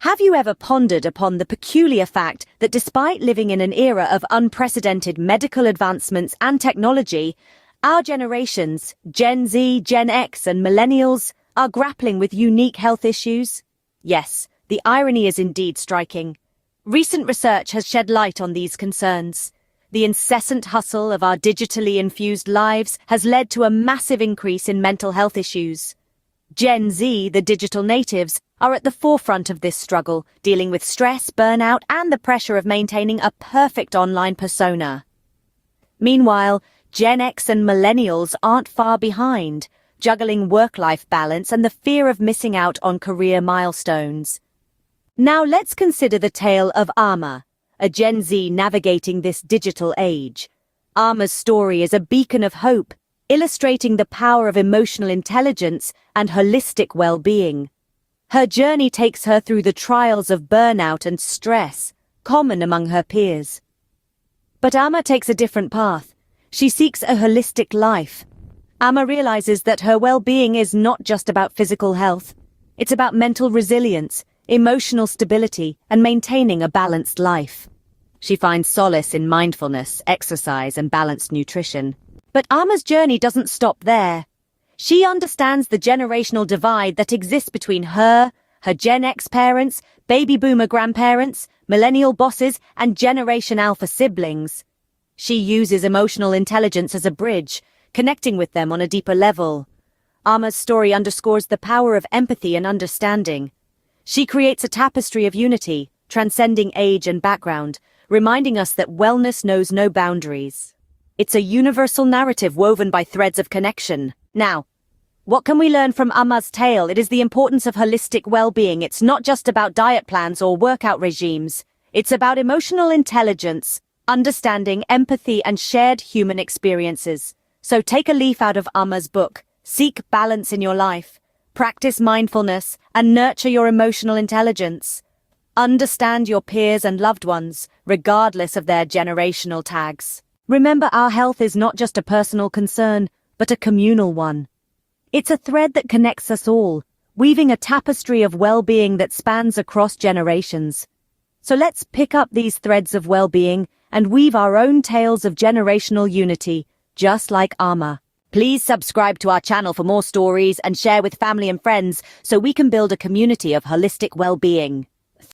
Have you ever pondered upon the peculiar fact that despite living in an era of unprecedented medical advancements and technology, our generations, Gen Z, Gen X, and Millennials, are grappling with unique health issues? Yes, the irony is indeed striking. Recent research has shed light on these concerns. The incessant hustle of our digitally infused lives has led to a massive increase in mental health issues. Gen Z, the digital natives, are at the forefront of this struggle, dealing with stress, burnout, and the pressure of maintaining a perfect online persona. Meanwhile, Gen X and Millennials aren't far behind, juggling work-life balance and the fear of missing out on career milestones. Now let's consider the tale of Ama, a Gen Z navigating this digital age. Ama's story is a beacon of hope, illustrating the power of emotional intelligence and holistic well-being. Her journey takes her through the trials of burnout and stress, common among her peers. But Ama takes a different path. She seeks a holistic life. Ama realizes that her well-being is not just about physical health. It's about mental resilience, emotional stability, and maintaining a balanced life. She finds solace in mindfulness, exercise, and balanced nutrition. But Ama's journey doesn't stop there. She understands the generational divide that exists between her Gen X parents, baby boomer grandparents, millennial bosses, and Generation Alpha siblings. She uses emotional intelligence as a bridge, connecting with them on a deeper level. Ama's story underscores the power of empathy and understanding. She creates a tapestry of unity, transcending age and background, reminding us that wellness knows no boundaries. It's a universal narrative woven by threads of connection. Now, what can we learn from Ama's tale? It is the importance of holistic well-being. It's not just about diet plans or workout regimes. It's about emotional intelligence, understanding, empathy, and shared human experiences. So take a leaf out of Ama's book. Seek balance in your life. Practice mindfulness and nurture your emotional intelligence. Understand your peers and loved ones, regardless of their generational tags. Remember, our health is not just a personal concern, but a communal one. It's a thread that connects us all, weaving a tapestry of well-being that spans across generations. So let's pick up these threads of well-being and weave our own tales of generational unity, just like Ama. Please subscribe to our channel for more stories and share with family and friends so we can build a community of holistic well-being.